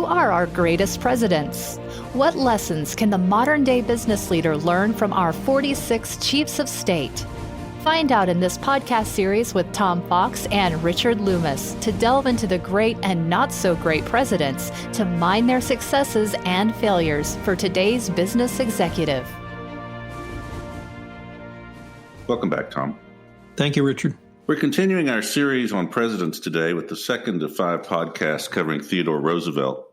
are our greatest presidents? What lessons can the modern-day business leader learn from our 46 chiefs of state? Find out in this podcast series with Tom Fox and Richard Lummis to delve into the great and not-so-great presidents to mine their successes and failures for today's business executive. Welcome back, Tom. Thank you, Richard. We're continuing our series on presidents today with the second of 5 podcasts covering Theodore Roosevelt.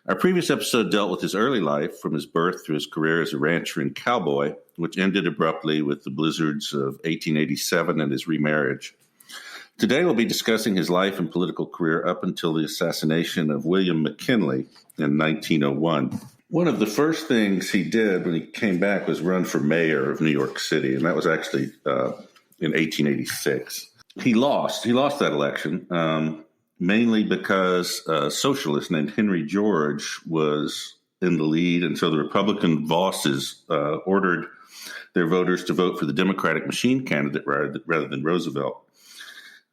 Our previous episode dealt with his early life, from his birth through his career as a rancher and cowboy, which ended abruptly with the blizzards of 1887 and his remarriage. Today we'll be discussing his life and political career up until the assassination of William McKinley in 1901. One of the first things he did when he came back was run for mayor of New York City, and that was actually in 1886. He lost that election, mainly because a socialist named Henry George was in the lead, and so the Republican bosses ordered their voters to vote for the Democratic machine candidate rather than Roosevelt.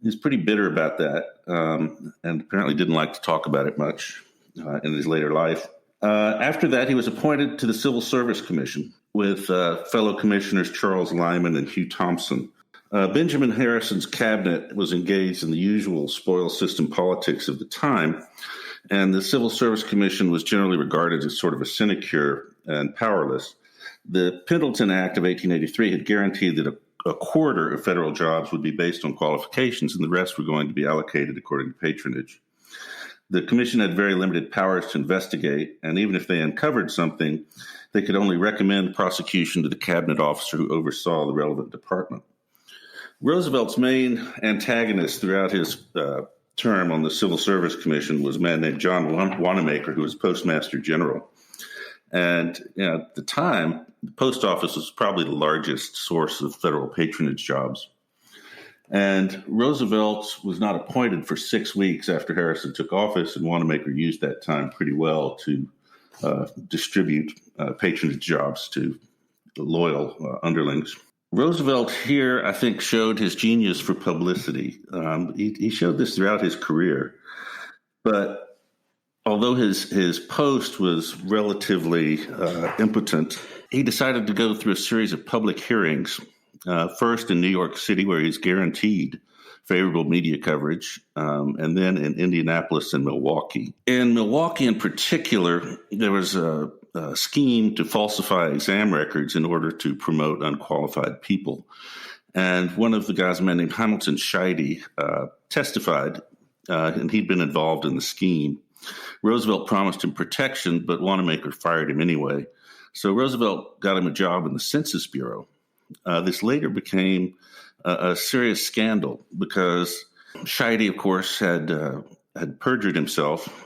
He was pretty bitter about that, and apparently didn't like to talk about it much in his later life. After that, he was appointed to the Civil Service Commission with fellow commissioners Charles Lyman and Hugh Thompson. Benjamin Harrison's cabinet was engaged in the usual spoil system politics of the time, and the Civil Service Commission was generally regarded as sort of a sinecure and powerless. The Pendleton Act of 1883 had guaranteed that a quarter of federal jobs would be based on qualifications, and the rest were going to be allocated according to patronage. The commission had very limited powers to investigate, and even if they uncovered something, they could only recommend prosecution to the cabinet officer who oversaw the relevant department. Roosevelt's main antagonist throughout his term on the Civil Service Commission was a man named John Wanamaker, who was Postmaster General. And at the time, the post office was probably the largest source of federal patronage jobs. And Roosevelt was not appointed for 6 weeks after Harrison took office, and Wanamaker used that time pretty well to distribute patronage jobs to the loyal underlings. Roosevelt here, I think, showed his genius for publicity. He showed this throughout his career. But although his post was relatively impotent, he decided to go through a series of public hearings, first in New York City, where he's guaranteed favorable media coverage, and then in Indianapolis and Milwaukee. In Milwaukee in particular, there was a scheme to falsify exam records in order to promote unqualified people. And one of the guys, a man named Hamilton Scheide, testified, and he'd been involved in the scheme. Roosevelt promised him protection, but Wanamaker fired him anyway. So Roosevelt got him a job in the Census Bureau. This later became a serious scandal because Scheide, of course, had perjured himself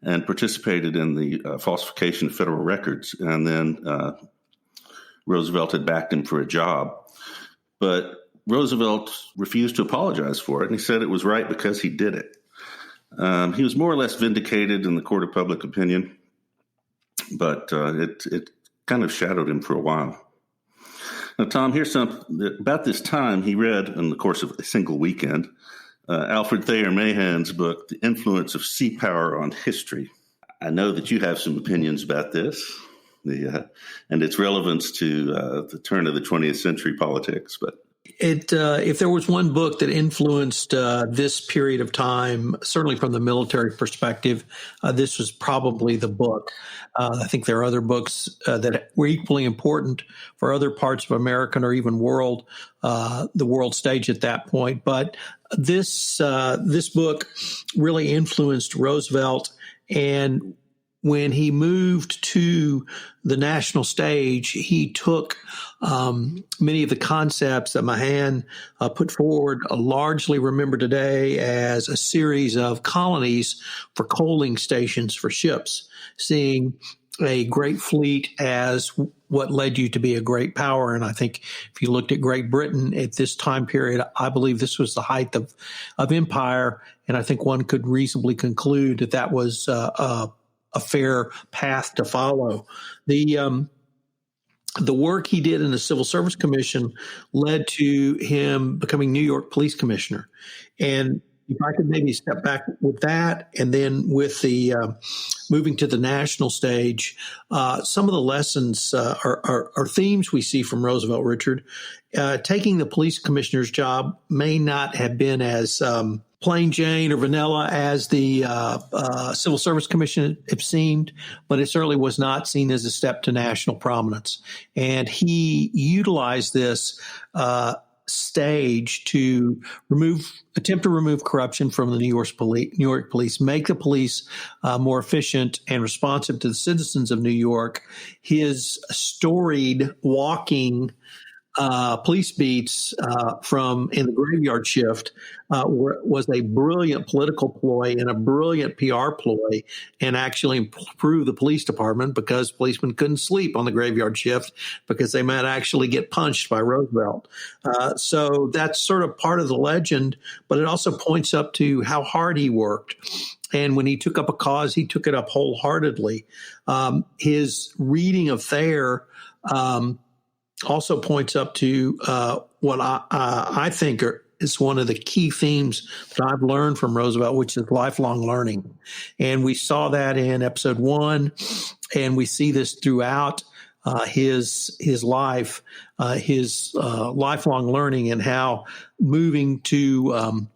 and participated in the falsification of federal records. And then Roosevelt had backed him for a job. But Roosevelt refused to apologize for it, and he said it was right because he did it. He was more or less vindicated in the court of public opinion, but it kind of shadowed him for a while. Now, Tom, here's something. About this time, he read, in the course of a single weekend, Alfred Thayer Mahan's book, The Influence of Sea Power on History. I know that you have some opinions about this and its relevance to the turn of the 20th century politics. But if there was one book that influenced this period of time, certainly from the military perspective, this was probably the book. I think there are other books that were equally important for other parts of American or even the world stage at that point. But this book really influenced Roosevelt, and when he moved to the national stage, he took many of the concepts that Mahan put forward, largely remembered today as a series of colonies for coaling stations for ships, seeing a great fleet as what led you to be a great power. And I think if you looked at Great Britain at this time period, I believe this was the height of empire. And I think one could reasonably conclude that that was a fair path to follow. The work he did in the Civil Service Commission led to him becoming New York Police Commissioner. And if I could maybe step back with that, and then with the moving to the national stage, some of the lessons are themes we see from Roosevelt, Richard. Taking the police commissioner's job may not have been as plain Jane or vanilla as the Civil Service Commission have seemed, but it certainly was not seen as a step to national prominence. And he utilized this stage to attempt to remove corruption from the New York police, make the police more efficient and responsive to the citizens of New York. His storied walking police beats in the graveyard shift was a brilliant political ploy and a brilliant PR ploy, and actually improved the police department because policemen couldn't sleep on the graveyard shift because they might actually get punched by Roosevelt. So that's sort of part of the legend, but it also points up to how hard he worked. And when he took up a cause, he took it up wholeheartedly. His reading of Thayer also points up to what I think is one of the key themes that I've learned from Roosevelt, which is lifelong learning. And we saw that in episode 1, and we see this throughout his life, his lifelong learning, and how moving to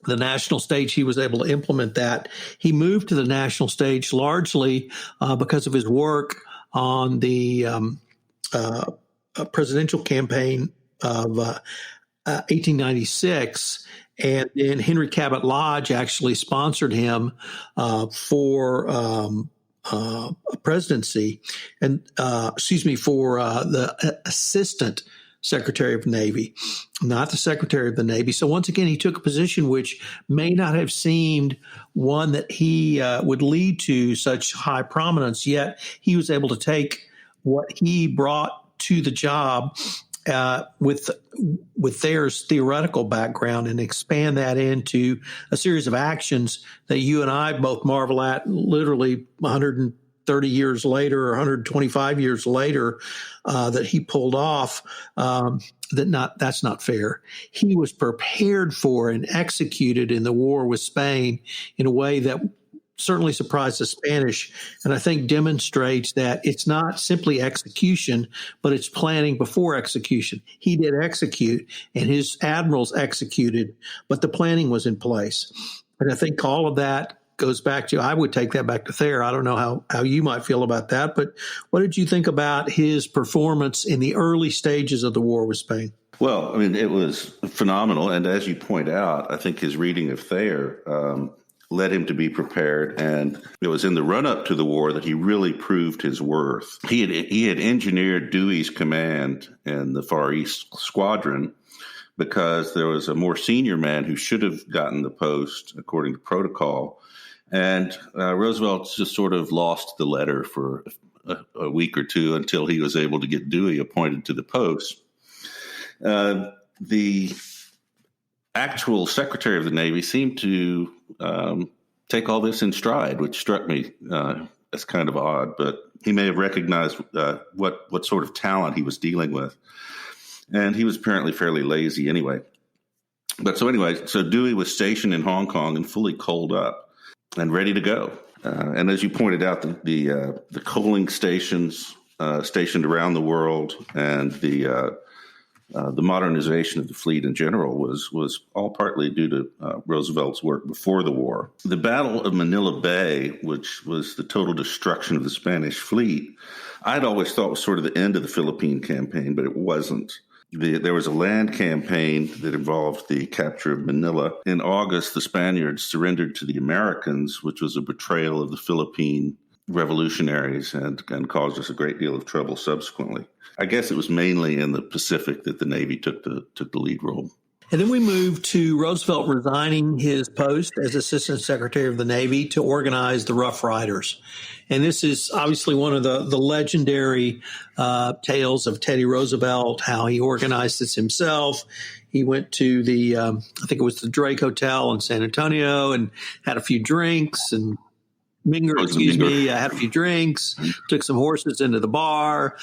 the national stage, he was able to implement that. He moved to the national stage largely because of his work on the presidential campaign of 1896, and then Henry Cabot Lodge actually sponsored him for a presidency, and for the assistant Secretary of the Navy, not the Secretary of the Navy. So once again, he took a position which may not have seemed one that he would lead to such high prominence, yet he was able to take what he brought to the job with Thayer's theoretical background and expand that into a series of actions that you and I both marvel at literally 130 years later or 125 years later that he pulled off. That's not fair. He was prepared for and executed in the war with Spain in a way that certainly surprised the Spanish, and I think demonstrates that it's not simply execution, but it's planning before execution. He did execute, and his admirals executed, but the planning was in place. And I think all of that goes back to, I would take that back to Thayer. I don't know how you might feel about that, but what did you think about his performance in the early stages of the war with Spain? Well, I mean, it was phenomenal. And as you point out, I think his reading of Thayer led him to be prepared, and it was in the run-up to the war that he really proved his worth. He had engineered Dewey's command in the Far East Squadron because there was a more senior man who should have gotten the post according to protocol, and Roosevelt just sort of lost the letter for a week or two until he was able to get Dewey appointed to the post. The actual Secretary of the Navy seemed to take all this in stride, which struck me as kind of odd, but he may have recognized what sort of talent he was dealing with. And he was apparently fairly lazy anyway. So Dewey was stationed in Hong Kong and fully coaled up and ready to go. And as you pointed out, the coaling stations stationed around the world and the modernization of the fleet in general was all partly due to Roosevelt's work before the war. The Battle of Manila Bay, which was the total destruction of the Spanish fleet, I'd always thought was sort of the end of the Philippine campaign, but it wasn't. There was a land campaign that involved the capture of Manila. In August, the Spaniards surrendered to the Americans, which was a betrayal of the Philippine revolutionaries and caused us a great deal of trouble subsequently. I guess it was mainly in the Pacific that the Navy took the lead role. And then we moved to Roosevelt resigning his post as Assistant Secretary of the Navy to organize the Rough Riders. And this is obviously one of the legendary tales of Teddy Roosevelt, how he organized this himself. He went to the, I think it was the Drake Hotel in San Antonio, and had a few drinks and had a few drinks, took some horses into the bar,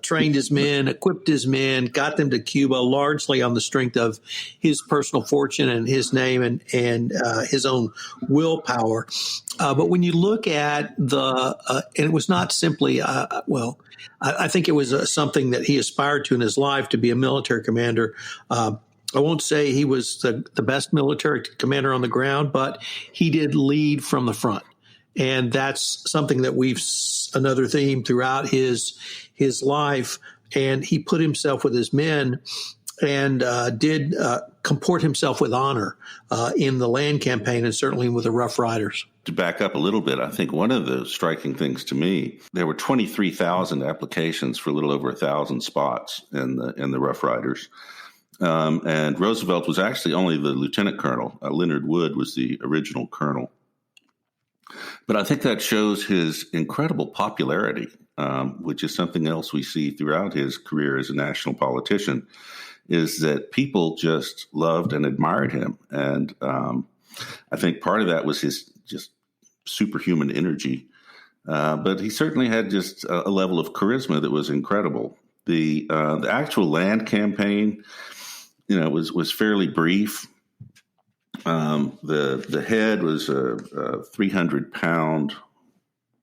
trained his men, equipped his men, got them to Cuba largely on the strength of his personal fortune and his name and his own willpower. But when you look at and it was not simply, I think it was something that he aspired to in his life, to be a military commander. I won't say he was the best military commander on the ground, but he did lead from the front. And that's something that another theme throughout his life. And he put himself with his men and did comport himself with honor in the land campaign and certainly with the Rough Riders. To back up a little bit, I think one of the striking things to me, there were 23,000 applications for a little over 1,000 spots in the Rough Riders. And Roosevelt was actually only the lieutenant colonel. Leonard Wood was the original colonel. But I think that shows his incredible popularity, which is something else we see throughout his career as a national politician, is that people just loved and admired him. And I think part of that was his just superhuman energy. But he certainly had just a level of charisma that was incredible. The actual land campaign, was fairly brief. The head was a 300-pound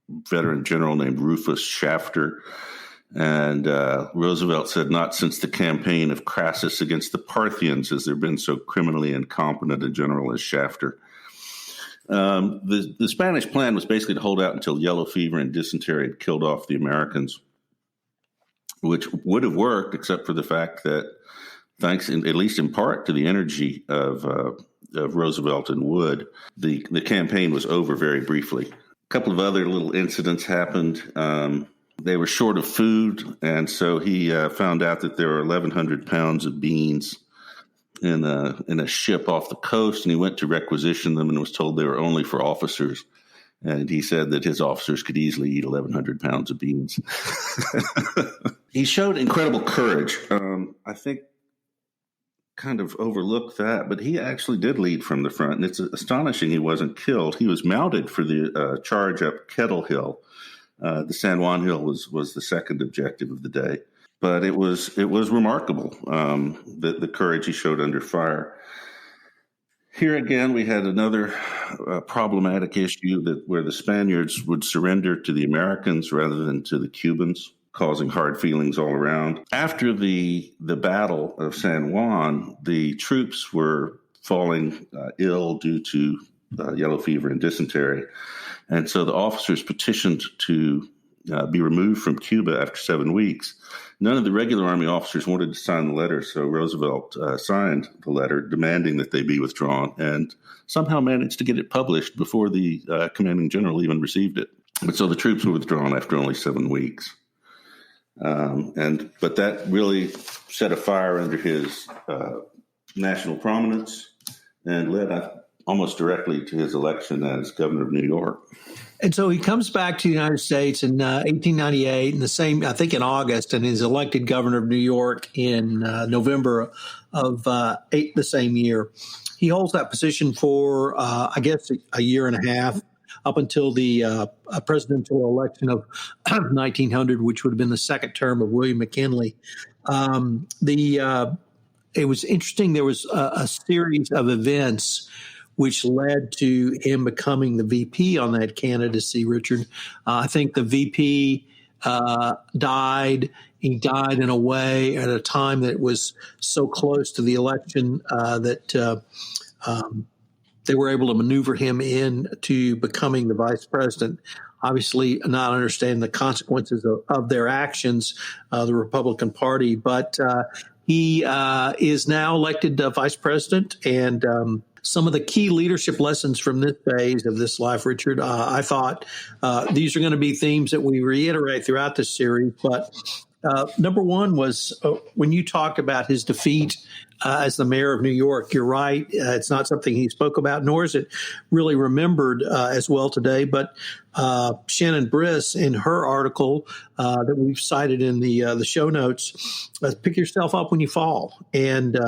veteran general named Rufus Shafter. And Roosevelt said, not since the campaign of Crassus against the Parthians has there been so criminally incompetent a general as Shafter. The Spanish plan was basically to hold out until yellow fever and dysentery had killed off the Americans, which would have worked except for the fact that, thanks at least in part to the energy of Roosevelt and Wood, the campaign was over very briefly. A couple of other little incidents happened. They were short of food, and so he found out that there were 1,100 pounds of beans in a ship off the coast, and he went to requisition them and was told they were only for officers. And he said that his officers could easily eat 1,100 pounds of beans. He showed incredible courage. I think kind of overlooked that, but he actually did lead from the front, and it's astonishing he wasn't killed. He was mounted for the charge up Kettle Hill. The San Juan Hill was the second objective of the day, but it was remarkable the courage he showed under fire. Here again, we had another problematic issue where the Spaniards would surrender to the Americans rather than to the Cubans, causing hard feelings all around. After the Battle of San Juan, the troops were falling ill due to yellow fever and dysentery. And so the officers petitioned to be removed from Cuba after 7 weeks. None of the regular Army officers wanted to sign the letter, so Roosevelt signed the letter demanding that they be withdrawn and somehow managed to get it published before the commanding general even received it. But so the troops were withdrawn after only 7 weeks. But that really set a fire under his national prominence and led almost directly to his election as governor of New York. And so he comes back to the United States in 1898, I think in August, and is elected governor of New York in November of the same year. He holds that position for, I guess, a year and a half, up until the presidential election of 1900, which would have been the second term of William McKinley. It was interesting. There was a series of events which led to him becoming the VP on that candidacy, Richard. I think the VP died. He died in a way at a time that was so close to the election that they were able to maneuver him into becoming the vice president. Obviously, not understanding the consequences of their actions, the Republican Party, but he is now elected vice president. And some of the key leadership lessons from this phase of this life, Richard, I thought these are going to be themes that we reiterate throughout this series. But number one was when you talked about his defeat as the mayor of New York. You're right. It's not something he spoke about, nor is it really remembered as well today. But Shannon Briss, in her article that we've cited in the show notes, pick yourself up when you fall. And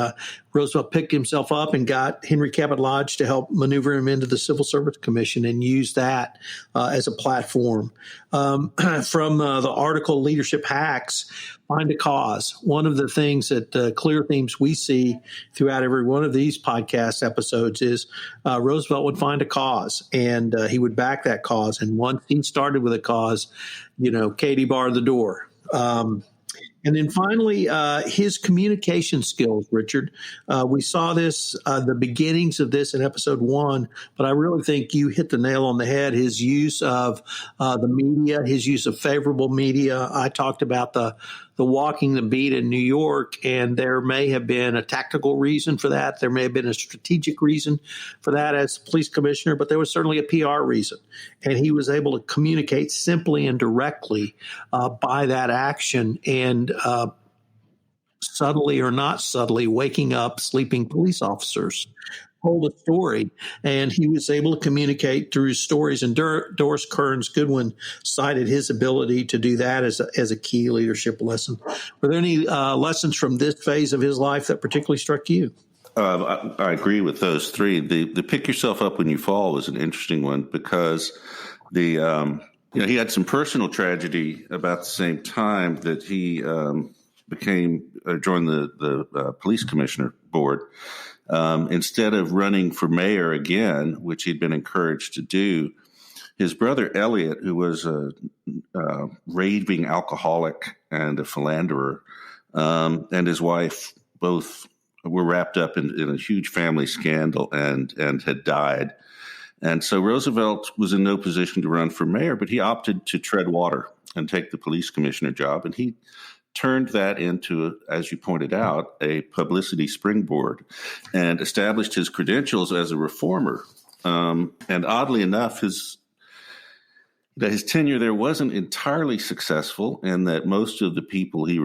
Roosevelt picked himself up and got Henry Cabot Lodge to help maneuver him into the Civil Service Commission and use that as a platform. From the article Leadership Hacks, find a cause. One of the things that clear themes we see throughout every one of these podcast episodes is Roosevelt would find a cause, and he would back that cause. And once he started with a cause, Katie barred the door. And then finally, his communication skills, Richard. We saw this, the beginnings of this in episode 1, but I really think you hit the nail on the head. His use of the media, his use of favorable media. I talked about the walking the beat in New York, and there may have been a tactical reason for that. There may have been a strategic reason for that as police commissioner, but there was certainly a PR reason. And he was able to communicate simply and directly by that action, and subtly or not subtly waking up sleeping police officers. Told a story, and he was able to communicate through stories. And Doris Kearns Goodwin cited his ability to do that as a key leadership lesson. Were there any lessons from this phase of his life that particularly struck you? I agree with those three. The pick yourself up when you fall was an interesting one because he had some personal tragedy about the same time that he joined the police commissioner board. Instead of running for mayor again, which he'd been encouraged to do, his brother Elliot, who was a raving alcoholic and a philanderer, and his wife both were wrapped up in a huge family scandal and had died. And so Roosevelt was in no position to run for mayor, but he opted to tread water and take the police commissioner job. And he turned that into, as you pointed out, a publicity springboard and established his credentials as a reformer. And oddly enough, his tenure there wasn't entirely successful, in that most of the people he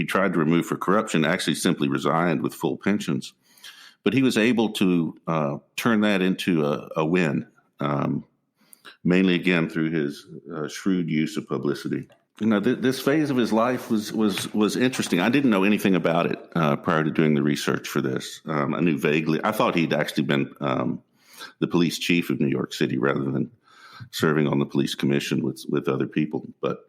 tried to remove for corruption actually simply resigned with full pensions. But he was able to turn that into a win, mainly again through his shrewd use of publicity. This phase of his life was interesting. I didn't know anything about it prior to doing the research for this. I knew vaguely. I thought he'd actually been the police chief of New York City rather than serving on the police commission with other people. But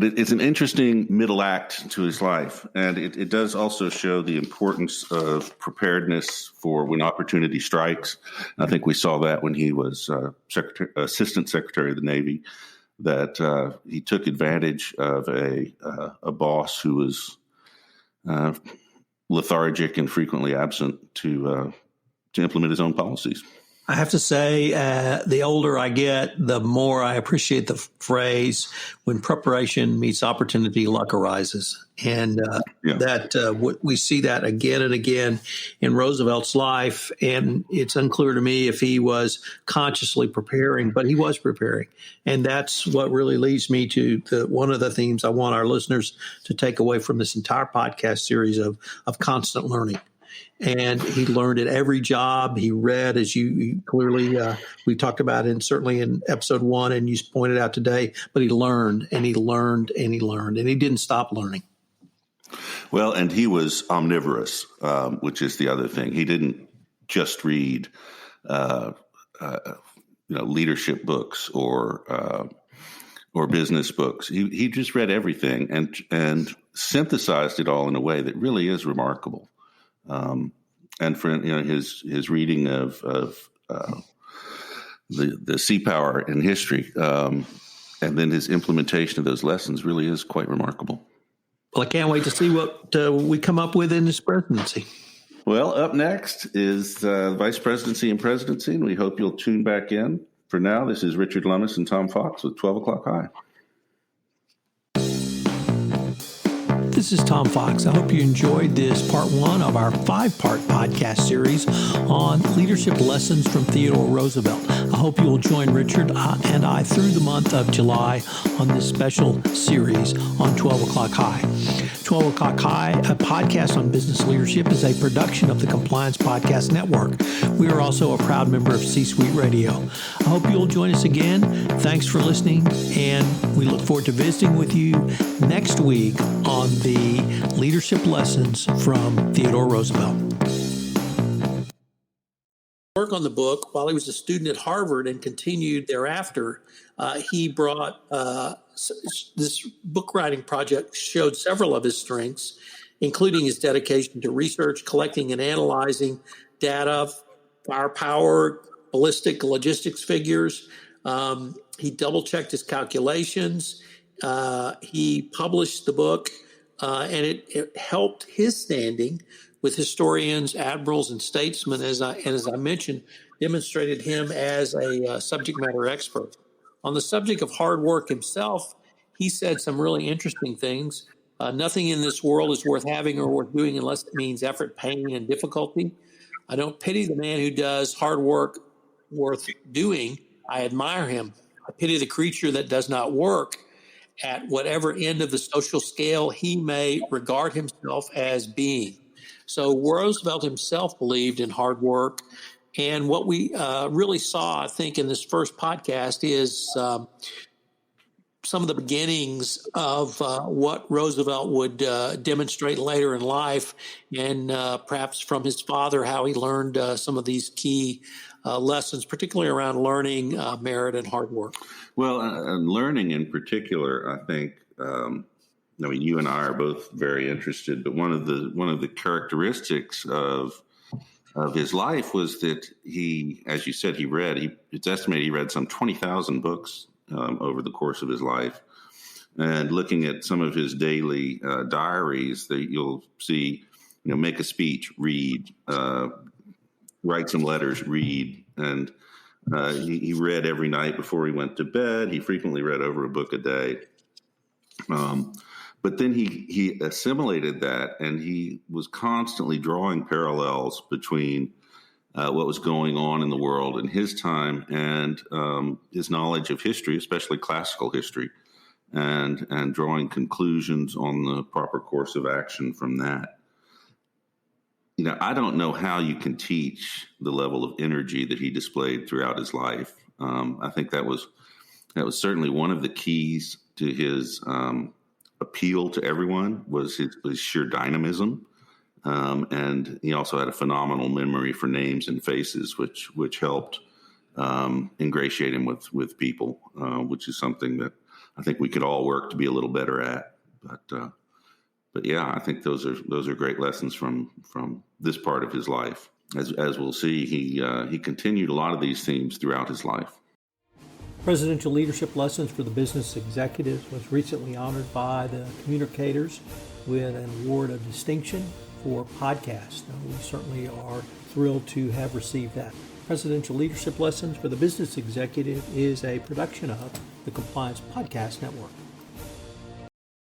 it's an interesting middle act to his life, and it does also show the importance of preparedness for when opportunity strikes. I think we saw that when he was Assistant Secretary of the Navy, that he took advantage of a boss who was lethargic and frequently absent to implement his own policies. I have to say, the older I get, the more I appreciate the phrase, when preparation meets opportunity, luck arises. And we see that again and again in Roosevelt's life. And it's unclear to me if he was consciously preparing, but he was preparing. And that's what really leads me to one of the themes I want our listeners to take away from this entire podcast series of constant learning. And he learned at every job. He read, as you clearly, we talked about certainly in episode 1, and you pointed out today, but he learned and he learned and he learned, and he didn't stop learning. Well, and he was omnivorous, which is the other thing. He didn't just read, leadership books or business books. He just read everything and synthesized it all in a way that really is remarkable. And for his reading of the sea power in history, and then his implementation of those lessons really is quite remarkable. Well, I can't wait to see what we come up with in this presidency. Well, up next is Vice Presidency and Presidency, and we hope you'll tune back in. For now, this is Richard Lummis and Tom Fox with 12 O'Clock High. This is Tom Fox. I hope you enjoyed this part 1 of our 5-part podcast series on leadership lessons from Theodore Roosevelt. I hope you will join Richard and I through the month of July on this special series on 12 O'Clock High. 12 O'Clock High, a podcast on business leadership, is a production of the Compliance Podcast Network. We are also a proud member of C-Suite Radio. I hope you'll join us again. Thanks for listening, and we look forward to visiting with you next week on the Leadership Lessons from Theodore Roosevelt. Work on the book while he was a student at Harvard and continued thereafter. He brought this book writing project showed several of his strengths, including his dedication to research, collecting and analyzing data, firepower, ballistic logistics figures. He double-checked his calculations. He published the book, and it helped his standing with historians, admirals, and statesmen, as I mentioned, demonstrated him as a subject matter expert. On the subject of hard work himself, he said some really interesting things. Nothing in this world is worth having or worth doing unless it means effort, pain, and difficulty. I don't pity the man who does hard work worth doing. I admire him. I pity the creature that does not work at whatever end of the social scale he may regard himself as being. So Roosevelt himself believed in hard work. And what we really saw, I think, in this first podcast is some of the beginnings of what Roosevelt would demonstrate later in life, and perhaps from his father, how he learned some of these key lessons, particularly around learning, merit, and hard work. Well, and learning in particular, I think, I mean, you and I are both very interested, but one of the characteristics of his life was that he, as you said, it's estimated he read some 20,000 books over the course of his life. And looking at some of his daily diaries, that you'll see, make a speech, read, write some letters, read, and he read every night before he went to bed. He frequently read over a book a day. But then he assimilated that, and he was constantly drawing parallels between what was going on in the world in his time and his knowledge of history, especially classical history, and drawing conclusions on the proper course of action from that. I don't know how you can teach the level of energy that he displayed throughout his life. I think that was certainly one of the keys to his appeal to everyone was his sheer dynamism, and he also had a phenomenal memory for names and faces, which helped ingratiate him with people, which is something that I think we could all work to be a little better at. But yeah, I think those are great lessons from this part of his life. As we'll see, he continued a lot of these themes throughout his life. Presidential Leadership Lessons for the Business Executives was recently honored by the communicators with an award of distinction for podcasts. Now, we certainly are thrilled to have received that. Presidential Leadership Lessons for the Business Executive is a production of the Compliance Podcast Network.